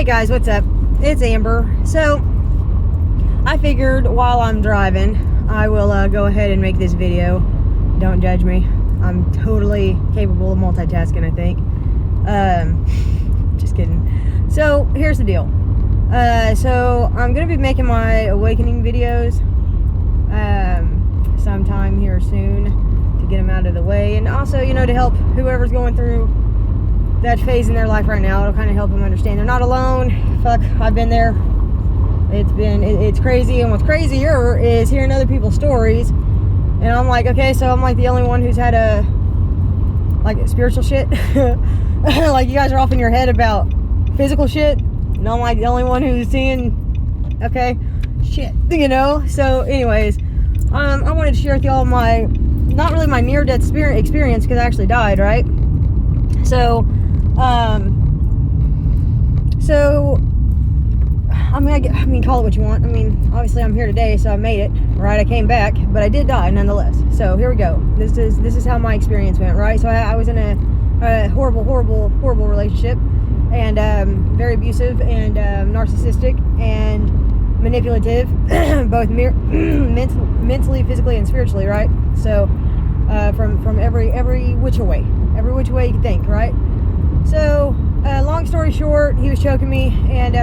Hey guys, what's up? It's Amber. So, I figured while I'm driving, I will go ahead and make this video. Don't judge me. I'm totally capable of multitasking, I think. Just kidding. So, here's the deal. So, I'm going to be making my awakening videos sometime here soon to get them out of the way. And also, you know, to help whoever's going through that phase in their life right now. It'll kind of help them understand they're not alone. Fuck, I've been there. It's crazy, and what's crazier is hearing other people's stories. And I'm like, okay, so I'm like the only one who's had spiritual shit. Like, you guys are off in your head about physical shit, and I'm like the only one who's seeing, okay, shit, you know. So anyways, I wanted to share with y'all my, not really my near-death experience, because I actually died, right? So I mean, call it what you want. I mean, obviously I'm here today, so I made it, right? I came back, but I did die nonetheless. So here we go. This is how my experience went, right? So I was in a horrible relationship, and very abusive and narcissistic and manipulative, both mentally, physically, and spiritually, right? So from every which way you can think, right? So long story short, he was choking me, and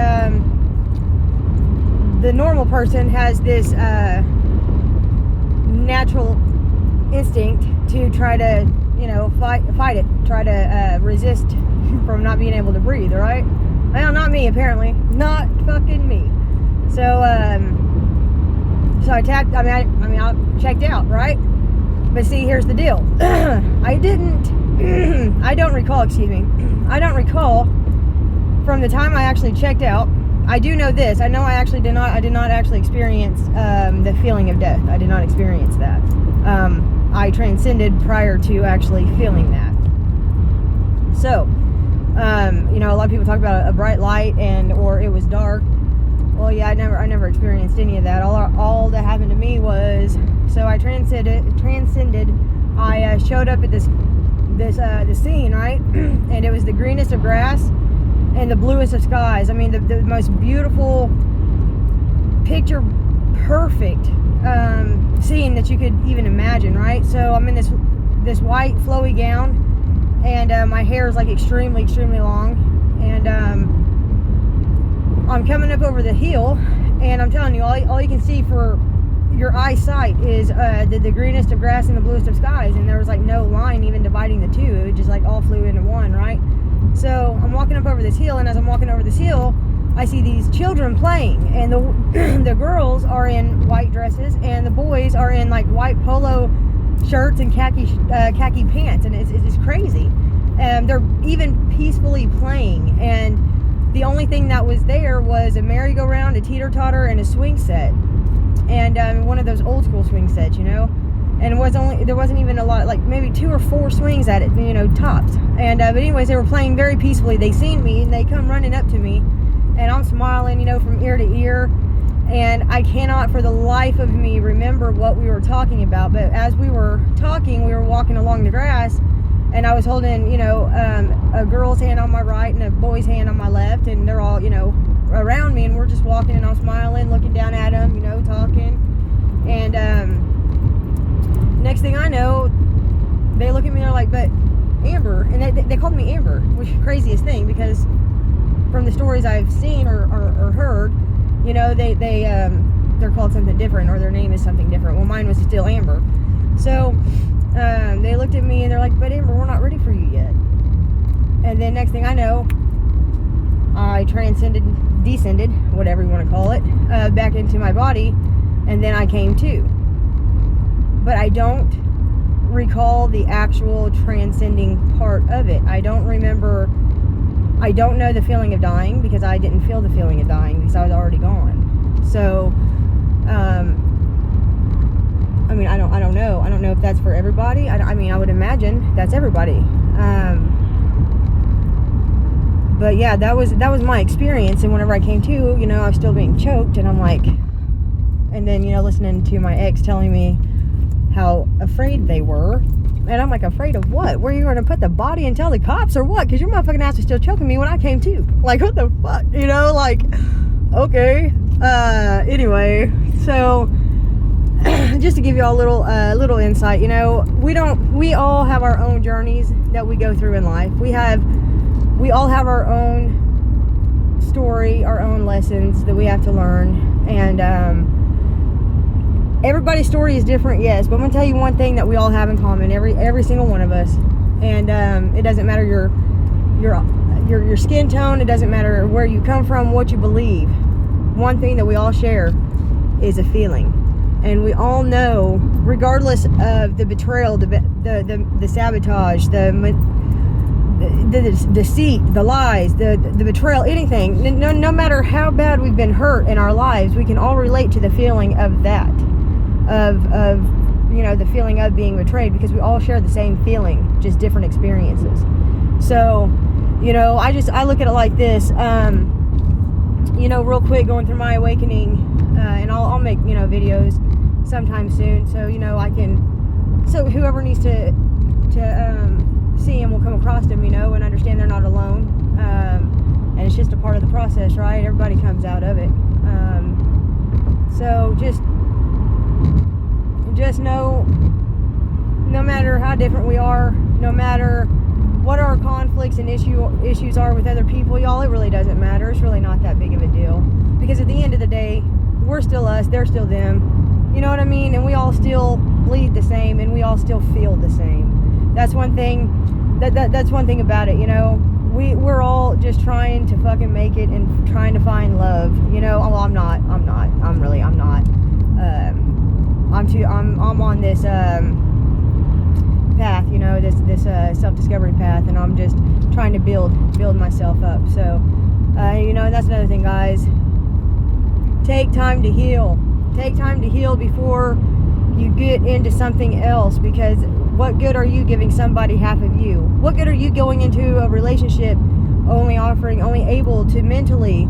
the normal person has this natural instinct to try to, you know, fight it, try to resist from not being able to breathe, right? Well, not me, apparently. Not fucking me. So I checked out, right? But see, here's the deal. I don't recall from the time I actually checked out. I do know this. I know I did not actually experience the feeling of death. I did not experience that. I transcended prior to actually feeling that. So, you know, a lot of people talk about a bright light or it was dark. Well, yeah, I never experienced any of that. All that happened to me was, so I transcended. I showed up at this scene, right? And it was the greenest of grass and the bluest of skies. I mean, the most beautiful, picture perfect scene that you could even imagine, right? So I'm in this white flowy gown, and my hair is like extremely long, and I'm coming up over the hill, and I'm telling you, all you can see for your eyesight is the greenest of grass and the bluest of skies, and there was like no line even dividing the two. It just like all flew into one, right? So I'm walking up over this hill, and as I'm walking over this hill, I see these children playing, and the girls are in white dresses, and the boys are in like white polo shirts and khaki pants, and it's just crazy. They're even peacefully playing, and the only thing that was there was a merry-go-round, a teeter-totter, and a swing set. And one of those old school swing sets, you know, and there wasn't even a lot, like maybe 2 or 4 swings at it, you know, tops. And but anyways, they were playing very peacefully. They seen me, and they come running up to me, and I'm smiling, you know, from ear to ear. And I cannot for the life of me remember what we were talking about, but as we were talking, we were walking along the grass, and I was holding, you know, a girl's hand on my right and a boy's hand on my left, and they're all, you know, around me, and we're just walking, and I'm smiling, looking down at them, you know, talking. And next thing I know, they look at me, they're like, but Amber, and they called me Amber, which is the craziest thing, because from the stories I've seen or heard, you know, they're called something different, or their name is something different. Well, mine was still Amber. So they looked at me, and they're like, but Amber, we're not ready for you yet. And then next thing I know, I descended, whatever you want to call it, back into my body, and then I came to. But I don't recall the actual transcending part of it. I don't know the feeling of dying, because I didn't feel the feeling of dying, because I was already gone. So, I mean, I don't know. I don't know if that's for everybody. I mean, I would imagine that's everybody. But yeah, that was my experience. And whenever I came to, you know, I was still being choked, and I'm like, and then, you know, listening to my ex telling me how afraid they were And I'm like, afraid of what? Where you going to put the body and tell the cops or what? Because your motherfucking ass was still choking me when I came to. Like, what the fuck? You know, like, okay. Anyway, so just to give you all a little insight, you know, we all have our own journeys that we go through in life. We all have our own story, our own lessons that we have to learn. And, everybody's story is different, yes, but I'm gonna tell you one thing that we all have in common, every single one of us. And it doesn't matter your skin tone, it doesn't matter where you come from, what you believe. One thing that we all share is a feeling. And we all know, regardless of the betrayal, the sabotage, the deceit, the lies, the betrayal, anything, no matter how bad we've been hurt in our lives, we can all relate to the feeling of that. Of you know, the feeling of being betrayed, because we all share the same feeling, just different experiences. So, you know, I look at it like this, you know, real quick, going through my awakening, and I'll make, you know, videos sometime soon, so, you know, so whoever needs to see them will come across them, you know, and understand they're not alone, and it's just a part of the process, right? Everybody comes out of it. So just know, no matter how different we are, no matter what our conflicts and issues are with other people, y'all, it really doesn't matter. It's really not that big of a deal, because at the end of the day, we're still us, they're still them, you know what I mean? And we all still bleed the same, and we all still feel the same. That's one thing, that's one thing about it, you know. We're all just trying to fucking make it and trying to find love, you know. Well, I'm not. I'm on this path, you know, this self-discovery path, and I'm just trying to build myself up. So, you know, that's another thing, guys. Take time to heal. Take time to heal before you get into something else, because what good are you giving somebody half of you? What good are you going into a relationship only able to mentally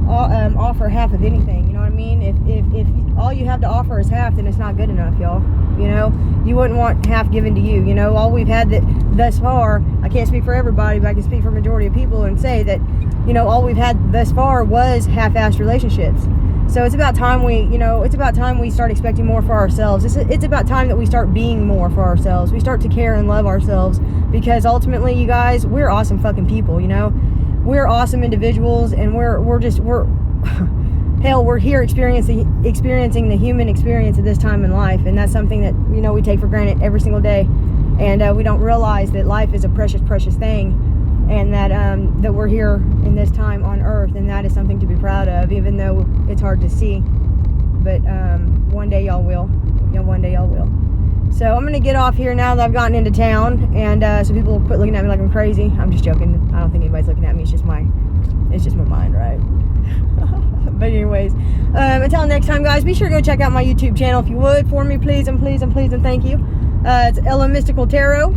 offer half of anything? You know what I mean? If all you have to offer is half, then it's not good enough, y'all. You know, you wouldn't want half given to you. You know, all we've had thus far, I can't speak for everybody, but I can speak for a majority of people and say that, you know, all we've had thus far was half-assed relationships. So it's about time we start expecting more for ourselves. It's about time that we start being more for ourselves. We start to care and love ourselves, because ultimately, you guys, we're awesome fucking people, you know? We're awesome individuals, and we're hell, we're here experiencing the human experience at this time in life, and that's something that, you know, we take for granted every single day. And we don't realize that life is a precious, precious thing, and that we're here in this time on earth, and that is something to be proud of, even though it's hard to see. But one day y'all will. You know, one day y'all will. So I'm going to get off here now that I've gotten into town, and so people will quit looking at me like I'm crazy. I'm just joking. I don't think anybody's looking at me. It's just my mind, right? But anyways, until next time, guys, be sure to go check out my YouTube channel if you would, for me, please and thank you. It's Ella Mystical Tarot.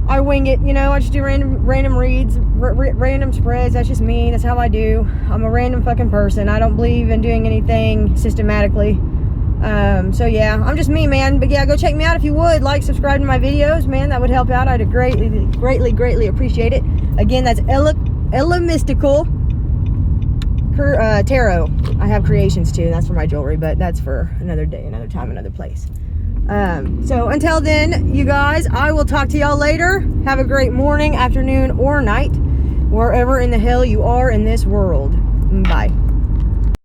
I wing it, you know. I just do random reads, random spreads. That's just me. That's how I do. I'm a random fucking person. I don't believe in doing anything systematically. So yeah, I'm just me, man. But yeah, go check me out if you would. Like, subscribe to my videos, man. That would help out. I'd greatly appreciate it. Again, that's Ella Mystical Tarot. I have creations too. That's for my jewelry, but that's for another day, another time, another place. So until then, you guys, I will talk to y'all later. Have a great morning, afternoon, or night, wherever in the hell you are in this world. Bye.